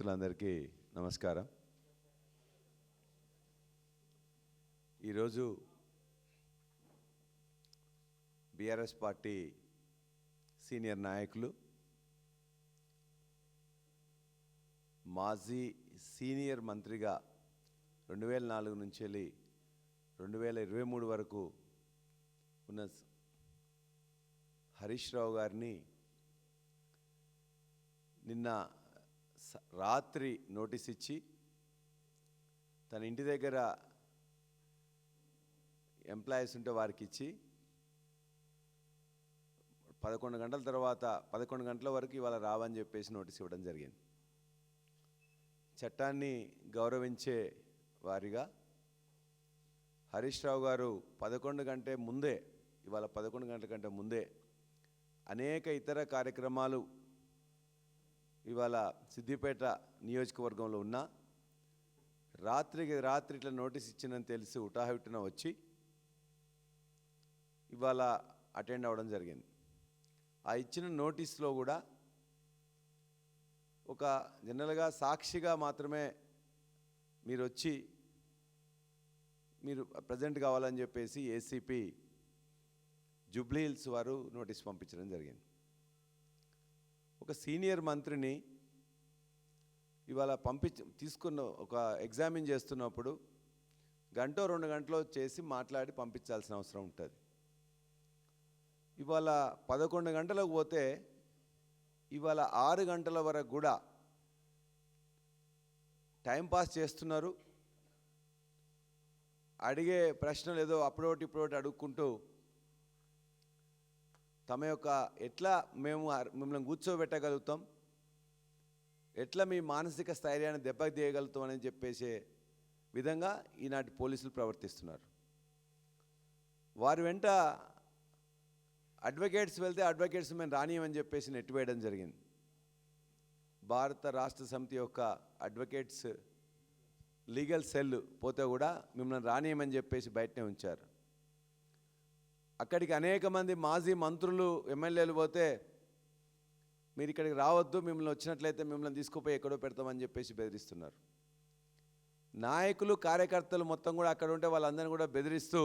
మిత్రులందరికీ నమస్కారం. ఈరోజు బీఆర్ఎస్ పార్టీ సీనియర్ నాయకులు, మాజీ సీనియర్ మంత్రిగా 2004 నుంచి వెళ్ళి 2023 వరకు ఉన్న హరీష్ రావు గారిని నిన్న రాత్రి నోటీస్ ఇచ్చి తన ఇంటి దగ్గర ఎంప్లాయీస్ ఉంటే వారికి ఇచ్చి 11 గంటల తర్వాత 11 గంటల వరకు ఇవాళ రావని చెప్పేసి నోటీస్ ఇవ్వడం జరిగింది. చట్టాన్ని గౌరవించే వారిగా హరీష్ రావు గారు 11 గంటల ముందే, ఇవాళ 11 గంటల కంటే ముందే అనేక ఇతర కార్యక్రమాలు ఇవాళ సిద్దిపేట నియోజకవర్గంలో ఉన్న రాత్రికి రాత్రి ఇట్లా నోటీస్ ఇచ్చిందని తెలిసి హుటాహుటిన వచ్చి ఇవాళ అటెండ్ అవ్వడం జరిగింది. ఆ ఇచ్చిన నోటీస్లో కూడా ఒక జనరల్గా సాక్షిగా మాత్రమే మీరు వచ్చి మీరు ప్రజెంట్ కావాలని చెప్పేసి ఏసీపీ జూబ్లీ హిల్స్ వారు నోటీస్ పంపించడం జరిగింది. ఒక సీనియర్ మంత్రిని ఇవాళ తీసుకున్న ఒక ఎగ్జామిన్ చేస్తున్నప్పుడు 1-2 గంటలు చేసి మాట్లాడి పంపించాల్సిన అవసరం ఉంటుంది. ఇవాళ 11 గంటలకు పోతే ఇవాళ 6 గంటల వరకు కూడా టైంపాస్ చేస్తున్నారు. అడిగే ప్రశ్నలు ఏదో అప్పుడోటి ఇప్పుడోటి అడుక్కుంటూ తమ యొక్క ఎట్లా మేము మిమ్మల్ని కూర్చోబెట్టగలుగుతాం, ఎట్లా మీ మానసిక స్థైర్యాన్ని దెబ్బతీయగలుగుతాం అని చెప్పేసే విధంగా ఈనాటి పోలీసులు ప్రవర్తిస్తున్నారు. వారి వెంట అడ్వకేట్స్ వెళ్తే అడ్వకేట్స్ మేము రానియమని చెప్పేసి నెట్టివేయడం జరిగింది. భారత రాష్ట్ర సమితి యొక్క అడ్వకేట్స్ లీగల్ సెల్ పోతే కూడా మిమ్మల్ని రానియమని చెప్పేసి బయటనే ఉంచారు. అక్కడికి అనేక మంది మాజీ మంత్రులు, ఎమ్మెల్యేలు పోతే మీరు ఇక్కడికి రావద్దు, మిమ్మల్ని వచ్చినట్లయితే మిమ్మల్ని తీసుకుపోయి ఎక్కడో పెడతామని చెప్పేసి బెదిరిస్తున్నారు. నాయకులు, కార్యకర్తలు మొత్తం కూడా అక్కడ ఉంటే వాళ్ళందరినీ కూడా బెదిరిస్తూ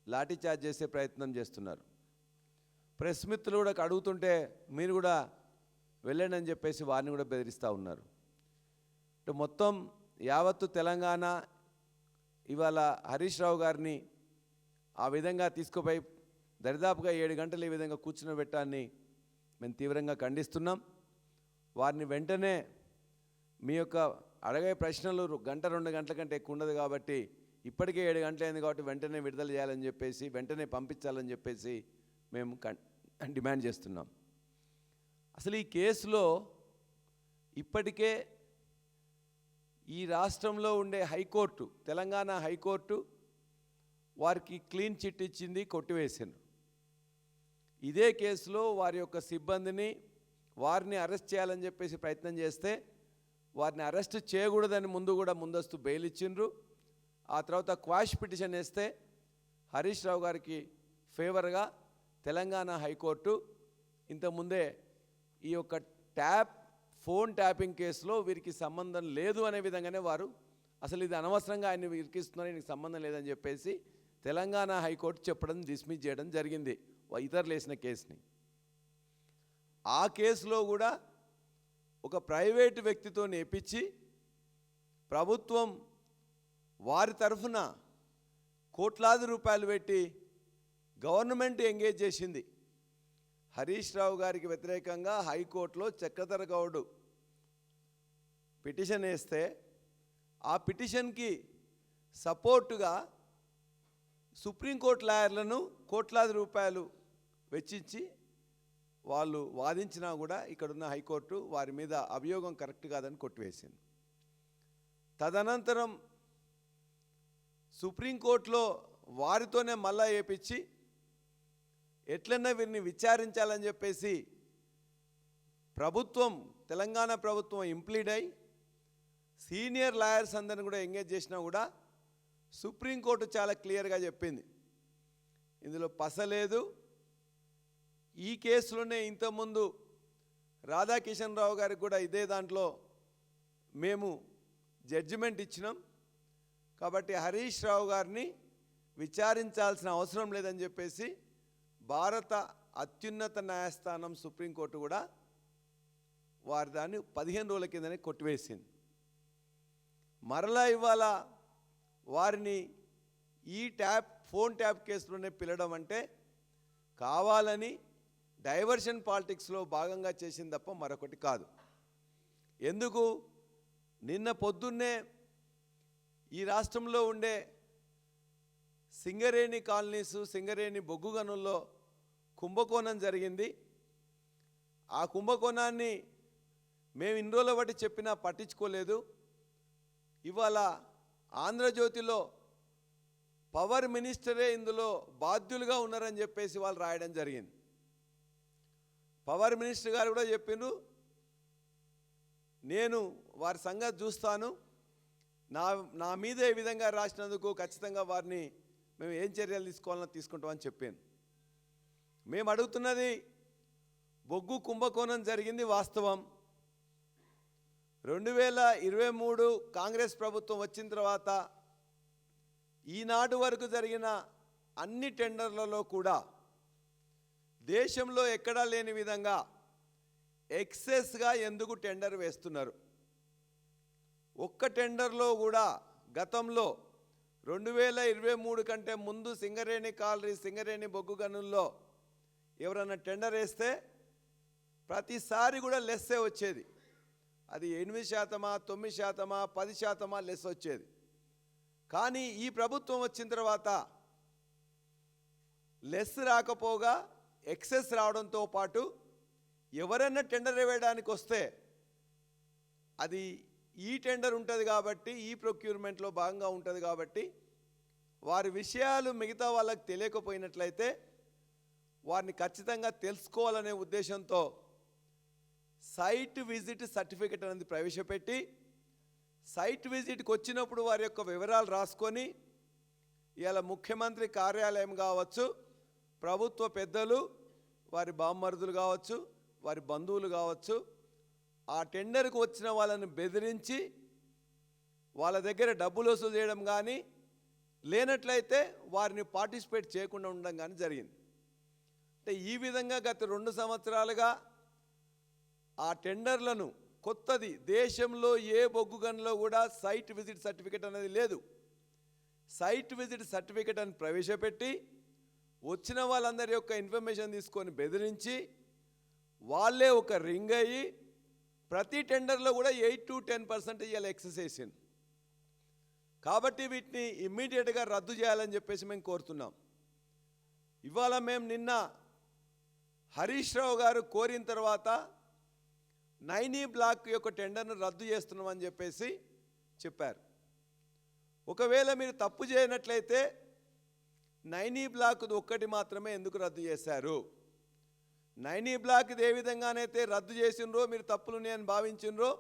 లాఠీచార్జ్ చేసే ప్రయత్నం చేస్తున్నారు. ప్రెస్ మిత్రులు కూడా అడుగుతుంటే మీరు కూడా వెళ్ళండి అని చెప్పేసి వారిని కూడా బెదిరిస్తూ ఉన్నారు. మొత్తం యావత్తు తెలంగాణ ఇవాళ హరీష్ రావు గారిని ఆ విధంగా తీసుకుపోయి దరిదాపుగా 7 గంటలు ఈ విధంగా కూర్చునబెట్టాన్ని మేము తీవ్రంగా ఖండిస్తున్నాం. వారిని వెంటనే మీ యొక్క అడగే ప్రశ్నలు 1-2 గంటల కంటే ఎక్కువ ఉండదు కాబట్టి ఇప్పటికే 7 గంటలైంది కాబట్టి వెంటనే విడుదల చేయాలని చెప్పేసి, వెంటనే పంపించాలని చెప్పేసి మేము డిమాండ్ చేస్తున్నాం. అసలు ఈ కేసులో ఇప్పటికే ఈ రాష్ట్రంలో ఉండే హైకోర్టు, తెలంగాణ హైకోర్టు వారికి క్లీన్ చిట్ ఇచ్చింది, కొట్టివేసింది. ఇదే కేసులో వారి యొక్క సిబ్బందిని, వారిని అరెస్ట్ చేయాలని చెప్పేసి ప్రయత్నం చేస్తే వారిని అరెస్ట్ చేయకూడదని ముందస్తు బెయిల్ ఇచ్చిండ్రు. ఆ తర్వాత క్వాష్ పిటిషన్ వేస్తే హరీష్ రావు గారికి ఫేవర్గా తెలంగాణ హైకోర్టు ఇంతకుముందే ఈ యొక్క ఫోన్ ట్యాపింగ్ కేసులో వీరికి సంబంధం లేదు అనే విధంగానే వారు అసలు ఇది అనవసరంగా ఆయన ఇరికిస్తున్నారు, ఈయనకి సంబంధం లేదని చెప్పేసి తెలంగాణ హైకోర్టు చెప్పడం, డిస్మిస్ చేయడం జరిగింది ఇతరులు వేసిన కేసుని. ఆ కేసులో కూడా ఒక ప్రైవేటు వ్యక్తితో నేర్పించి ప్రభుత్వం వారి తరఫున కోట్లాది రూపాయలు పెట్టి గవర్నమెంట్ ఎంగేజ్ చేసింది. హరీష్ రావు గారికి వ్యతిరేకంగా హైకోర్టులో చక్రధర్ గౌడ్ పిటిషన్ వేస్తే ఆ పిటిషన్కి సపోర్టుగా సుప్రీంకోర్టు లాయర్లను కోట్లాది రూపాయలు వెచ్చించి వాళ్ళు వాదించినా కూడా ఇక్కడున్న హైకోర్టు వారి మీద అభియోగం కరెక్ట్ కాదని కొట్టివేసింది. తదనంతరం సుప్రీంకోర్టులో వారితోనే మళ్ళా వేయించి ఎట్లన్నా వీరిని విచారించాలని చెప్పేసి ప్రభుత్వం, తెలంగాణ ప్రభుత్వం ఇంప్లీడ్ అయి సీనియర్ లాయర్స్ అందరిని కూడా ఎంగేజ్ చేసినా కూడా సుప్రీంకోర్టు చాలా క్లియర్గా చెప్పింది, ఇందులో పసలేదు. ఈ కేసులోనే ఇంతకుముందు రాధాకిషన్ రావు గారికి కూడా ఇదే దాంట్లో మేము జడ్జిమెంట్ ఇచ్చినాం. కాబట్టి హరీష్ రావు గారిని విచారించాల్సిన అవసరం లేదని చెప్పేసి భారత అత్యున్నత న్యాయస్థానం సుప్రీంకోర్టు కూడా వారి దాన్ని 15 రోజుల కిందనే కొట్టివేసింది. మరలా ఇవాళ వారిని ఈ ఫోన్ ట్యాప్ కేసులోనే పిలవడం అంటే కావాలని డైవర్షన్ పాలిటిక్స్లో భాగంగా చేసింది తప్ప మరొకటి కాదు. ఎందుకు? నిన్న పొద్దున్నే ఈ రాష్ట్రంలో ఉండే సింగరేణి కాలనీసు, సింగరేణి బొగ్గు గనుల్లో కుంభకోణం జరిగింది. ఆ కుంభకోణాన్ని మేము ఇన్ని రోజుల బట్టి చెప్పినా పట్టించుకోలేదు. ఇవాళ ఆంధ్రజ్యోతిలో పవర్ మినిస్టరే ఇందులో బాధ్యులుగా ఉన్నారని చెప్పేసి వాళ్ళు రాయడం జరిగింది. పవర్ మినిస్టర్ గారు కూడా చెప్పిండ్రు, నేను వారి సంగతి చూస్తాను, నా మీద ఈ విధంగా రాసినందుకు ఖచ్చితంగా వారిని మేము ఏం చర్యలు తీసుకోవాలన్నా తీసుకుంటామని చెప్పాను. మేము అడుగుతున్నది, బొగ్గు కుంభకోణం జరిగింది వాస్తవం. 2023 కాంగ్రెస్ ప్రభుత్వం వచ్చిన తర్వాత ఈనాటి వరకు జరిగిన అన్ని టెండర్లలో కూడా దేశంలో ఎక్కడా లేని విధంగా ఎక్సెస్గా ఎందుకు టెండర్ వేస్తున్నారు? ఒక్క టెండర్లో కూడా గతంలో 2023 కంటే ముందు సింగరేణి కాలనీ, సింగరేణి బొగ్గు గనుల్లో ఎవరైనా టెండర్ వేస్తే ప్రతిసారి కూడా లెస్సే వచ్చేది. అది 8%, 9%, 10% లెస్ వచ్చేది. కానీ ఈ ప్రభుత్వం వచ్చిన తర్వాత లెస్ రాకపోగా ఎక్సెస్ రావడంతో పాటు ఎవరైనా టెండర్ వేయడానికి వస్తే అది ఈ టెండర్ ఉంటుంది కాబట్టి, ఈ ప్రొక్యూర్మెంట్లో భాగంగా ఉంటుంది కాబట్టి వారి విషయాలు మిగతా వాళ్ళకి తెలియకపోయినట్లయితే వారిని ఖచ్చితంగా తెలుసుకోవాలనే ఉద్దేశంతో సైట్ విజిట్ సర్టిఫికెట్ అనేది ప్రవేశపెట్టి, సైట్ విజిట్కి వచ్చినప్పుడు వారి యొక్క వివరాలు రాసుకొని, ఇవాళ ముఖ్యమంత్రి కార్యాలయం కావచ్చు, ప్రభుత్వ పెద్దలు, వారి బామ్మరుదులు కావచ్చు, వారి బంధువులు కావచ్చు, ఆ టెండర్కు వచ్చిన వాళ్ళని బెదిరించి వాళ్ళ దగ్గర డబ్బులు వసూలు చేయడం కానీ, లేనట్లయితే వారిని పార్టిసిపేట్ చేయకుండా ఉండడం కానీ జరిగింది. అంటే ఈ విధంగా గత 2 సంవత్సరాలుగా ఆ టెండర్లను కొత్తది, దేశంలో ఏ బొగ్గు గనిలో కూడా సైట్ విజిట్ సర్టిఫికెట్ అనేది లేదు. సైట్ విజిట్ సర్టిఫికెట్ అని ప్రవేశపెట్టి వచ్చిన వాళ్ళందరి యొక్క ఇన్ఫర్మేషన్ తీసుకొని బెదిరించి వాళ్ళే ఒక రింగ్ అయ్యి ప్రతి టెండర్లో కూడా 8 to 10% ఇవాళ ఎక్సెస్ వేసింది. కాబట్టి వీటిని ఇమ్మీడియట్గా రద్దు చేయాలని చెప్పేసి మేము కోరుతున్నాం. ఇవాళ మేము నిన్న హరీష్ రావు గారు కోరిన తర్వాత 9E బ్లాక్ యొక్క టెండర్ను రద్దు చేస్తున్నామని చెప్పేసి చెప్పారు. ఒకవేళ మీరు తప్పు చేయనట్లయితే 9E బ్లాక్ ఒక్కటి మాత్రమే ఎందుకు రద్దు చేశారు? 9E బ్లాక్ ఏ విధంగానైతే రద్దు చేసినరో, మీరు తప్పులు నేను భావించినరో,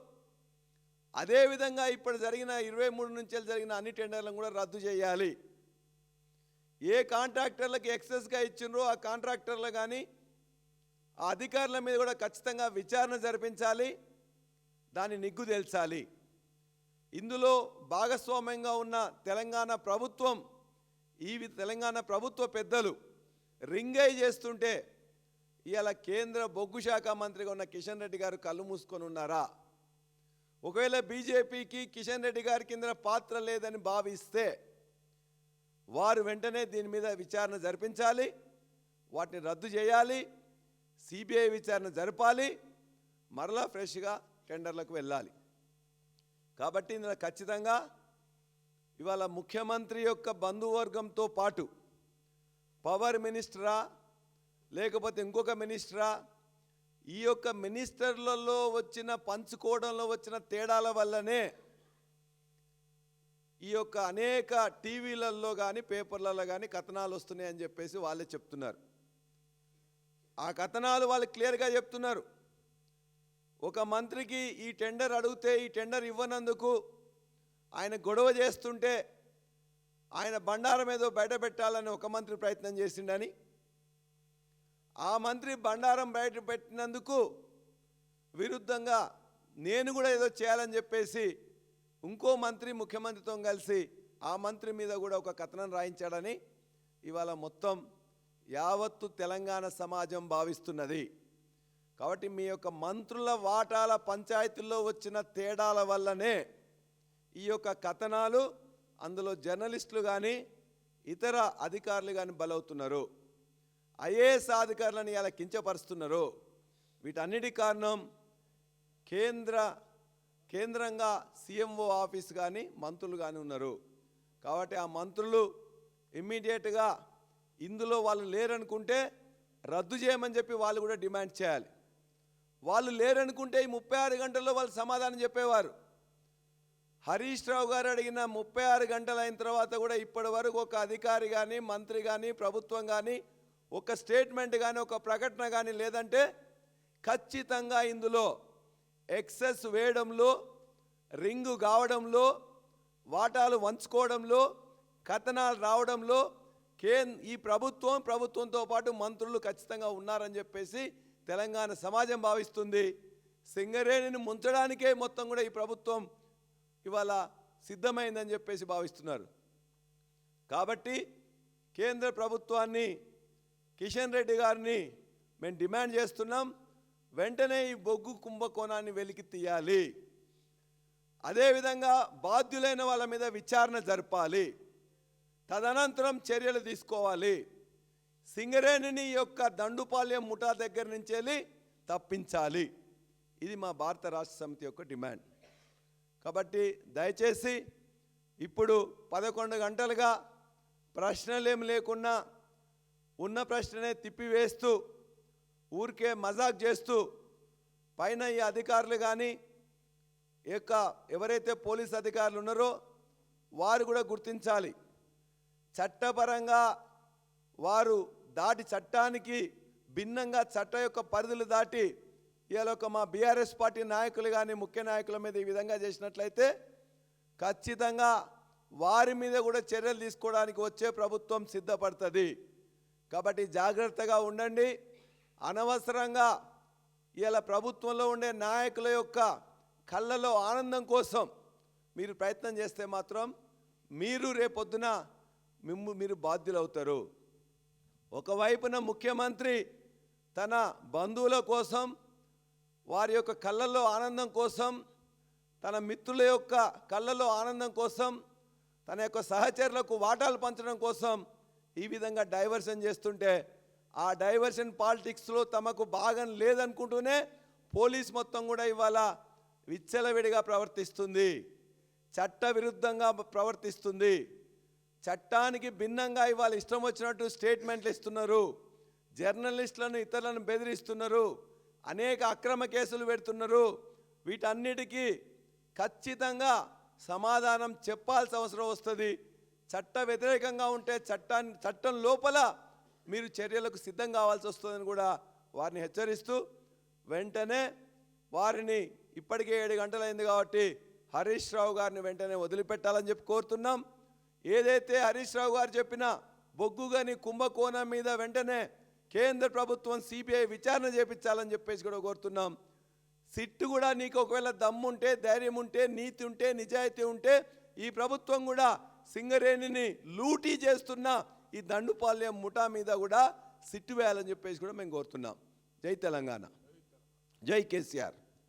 అదేవిధంగా ఇప్పుడు జరిగిన 23 నుంచి జరిగిన అన్ని టెండర్లను కూడా రద్దు చేయాలి. ఏ కాంట్రాక్టర్లకు ఎక్సెస్గా ఇచ్చినరో ఆ కాంట్రాక్టర్లు కానీ ఆ అధికారుల మీద కూడా ఖచ్చితంగా విచారణ జరిపించాలి, దాన్ని నిగ్గు తేల్చాలి. ఇందులో భాగస్వామ్యంగా ఉన్న తెలంగాణ ప్రభుత్వం, తెలంగాణ ప్రభుత్వ పెద్దలు రింగై చేస్తుంటే ఇవాళ కేంద్ర బొగ్గు శాఖ మంత్రిగా ఉన్న కిషన్ రెడ్డి గారు కళ్ళు మూసుకొని ఉన్నారా? ఒకవేళ బీజేపీకి కిషన్ రెడ్డి గారి కింద పాత్ర లేదని భావిస్తే వారు వెంటనే దీని మీద విచారణ జరిపించాలి, వాటిని రద్దు చేయాలి, సిబిఐ విచారణ జరపాలి, మరలా ఫ్రెష్గా టెండర్లకు వెళ్ళాలి. కాబట్టి ఇందులో ఖచ్చితంగా ఇవాళ ముఖ్యమంత్రి యొక్క బంధువర్గంతో పాటు పవర్ మినిస్టరా లేకపోతే ఇంకొక మినిస్టరా, ఈ యొక్క మినిస్టర్లలో వచ్చిన పంచుకోవడంలో వచ్చిన తేడాల వల్లనే ఈ యొక్క అనేక టీవీలలో కానీ పేపర్లలో కానీ కథనాలు వస్తున్నాయని చెప్పేసి వాళ్ళే చెప్తున్నారు. ఆ కథనాలు వాళ్ళు క్లియర్గా చెప్తున్నారు. ఒక మంత్రికి ఈ టెండర్ అడిగితే ఈ టెండర్ ఇవ్వనందుకు ఆయన గొడవ చేస్తుంటే ఆయన బండారం ఏదో బయట పెట్టాలని ఒక మంత్రి ప్రయత్నం చేసిండని, ఆ మంత్రి బండారం బయట పెట్టినందుకు విరుద్ధంగా నేను కూడా ఏదో చేయాలని చెప్పేసి ఇంకో మంత్రి ముఖ్యమంత్రితో కలిసి ఆ మంత్రి మీద కూడా ఒక కథనం రాయించాడని ఇవాళ మొత్తం యావత్తు తెలంగాణ సమాజం భావిస్తున్నది. కాబట్టి మీ యొక్క మంత్రుల వాటాల పంచాయతీల్లో వచ్చిన తేడాల వల్లనే ఈ యొక్క కథనాలు, అందులో జర్నలిస్టులు కానీ ఇతర అధికారులు కానీ బలవుతున్నారు. ఐఏఎస్ అధికారులను ఇలా కించపరుస్తున్నారు. వీటన్నిటి కారణం కేంద్రంగా సీఎంఓ ఆఫీస్ కానీ మంత్రులు కానీ ఉన్నారు. కాబట్టి ఆ మంత్రులు ఇమ్మీడియట్గా ఇందులో వాళ్ళు లేరనుకుంటే రద్దు చేయమని చెప్పి వాళ్ళు కూడా డిమాండ్ చేయాలి. వాళ్ళు లేరనుకుంటే ఈ 36 గంటల్లో వాళ్ళు సమాధానం చెప్పేవారు. హరీష్ రావు గారు అడిగిన 36 గంటలు అయిన తర్వాత కూడా ఇప్పటి వరకు ఒక అధికారి కానీ మంత్రి కానీ ప్రభుత్వం కానీ ఒక స్టేట్మెంట్ కానీ ఒక ప్రకటన కానీ లేదంటే ఖచ్చితంగా ఇందులో ఎక్సెస్ వేయడంలో, రింగు కావడంలో, వాటాలు వంచుకోవడంలో, కథనాలు రావడంలో ఈ ప్రభుత్వంతో పాటు మంత్రులు ఖచ్చితంగా ఉన్నారని చెప్పేసి తెలంగాణ సమాజం భావిస్తుంది. సింగరేణిని ముంచడానికే మొత్తం కూడా ఈ ప్రభుత్వం ఇవాళ సిద్ధమైందని చెప్పేసి భావిస్తున్నారు. కాబట్టి కేంద్ర ప్రభుత్వాన్ని, కిషన్ రెడ్డి గారిని మేము డిమాండ్ చేస్తున్నాం, వెంటనే ఈ బొగ్గు కుంభకోణాన్ని వెలికి తీయాలి. అదేవిధంగా బాధ్యులైన వాళ్ళ మీద విచారణ జరపాలి, తదనంతరం చర్యలు తీసుకోవాలి. సింగరేణిని యొక్క దండుపాలెం ముఠా దగ్గర నుంచి వెళ్ళి తప్పించాలి. ఇది మా భారత రాష్ట్ర సమితి యొక్క డిమాండ్. కాబట్టి దయచేసి ఇప్పుడు 11 గంటలుగా ప్రశ్నలేం లేకుండా ఉన్న ప్రశ్ననే తిప్పివేస్తూ ఊరికే మజాక్ చేస్తూ పైన ఈ అధికారులు కానీ ఎవరైతే పోలీస్ అధికారులు ఉన్నారో వారు కూడా గుర్తించాలి. చట్టపరంగా వారు చట్టానికి భిన్నంగా చట్ట యొక్క పరిధులు దాటి ఇవాళ మా బీఆర్ఎస్ పార్టీ నాయకులు కానీ ముఖ్య నాయకుల మీద ఈ విధంగా చేసినట్లయితే ఖచ్చితంగా వారి మీద కూడా చర్యలు తీసుకోవడానికి వచ్చే ప్రభుత్వం సిద్ధపడుతుంది. కాబట్టి జాగ్రత్తగా ఉండండి. అనవసరంగా ఇవాళ ప్రభుత్వంలో ఉండే నాయకుల యొక్క కళ్ళలో ఆనందం కోసం మీరు ప్రయత్నం చేస్తే మాత్రం మీరు రేపొద్దున మీరు బాధ్యులవుతారు. ఒకవైపున ముఖ్యమంత్రి తన బంధువుల కోసం, వారి యొక్క కళ్ళల్లో ఆనందం కోసం, తన మిత్రుల యొక్క కళ్ళల్లో ఆనందం కోసం, తన యొక్క సహచరులకు వాటాలు పంచడం కోసం ఈ విధంగా డైవర్షన్ చేస్తుంటే ఆ డైవర్షన్ పాలిటిక్స్లో తమకు భాగం లేదనుకుంటూనే పోలీస్ మొత్తం కూడా ఇవాళ విచ్చలవిడిగా ప్రవర్తిస్తుంది, చట్టవిరుద్ధంగా ప్రవర్తిస్తుంది. చట్టానికి భిన్నంగా ఇవాళ ఇష్టం వచ్చినట్టు స్టేట్మెంట్లు ఇస్తున్నారు, జర్నలిస్టులను ఇతరులను బెదిరిస్తున్నారు, అనేక అక్రమ కేసులు పెడుతున్నారు. వీటన్నిటికీ ఖచ్చితంగా సమాధానం చెప్పాల్సిన అవసరం వస్తుంది. చట్ట వ్యతిరేకంగా ఉంటే చట్టం లోపల మీరు చర్యలకు సిద్ధం కావాల్సి వస్తుందని కూడా వారిని హెచ్చరిస్తూ వెంటనే వారిని ఇప్పటికే 7 గంటలైంది కాబట్టి హరీష్ రావు గారిని వెంటనే వదిలిపెట్టాలని చెప్పి కోరుతున్నాం. ఏదైతే హరీష్ రావు గారు చెప్పిన బొగ్గు గని కుంభకోణం మీద వెంటనే కేంద్ర ప్రభుత్వం సిబిఐ విచారణ చేపించాలని చెప్పేసి కూడా కోరుతున్నాం. సిట్టు కూడా నీకు ఒకవేళ దమ్ముంటే, ధైర్యం ఉంటే, నీతి ఉంటే, నిజాయితీ ఉంటే ఈ ప్రభుత్వం కూడా సింగరేణిని లూటీ చేస్తున్న ఈ దండుపాలెం ముఠా మీద కూడా సిట్టు వేయాలని చెప్పేసి కూడా మేము కోరుతున్నాం. జై తెలంగాణ, జై కేసీఆర్.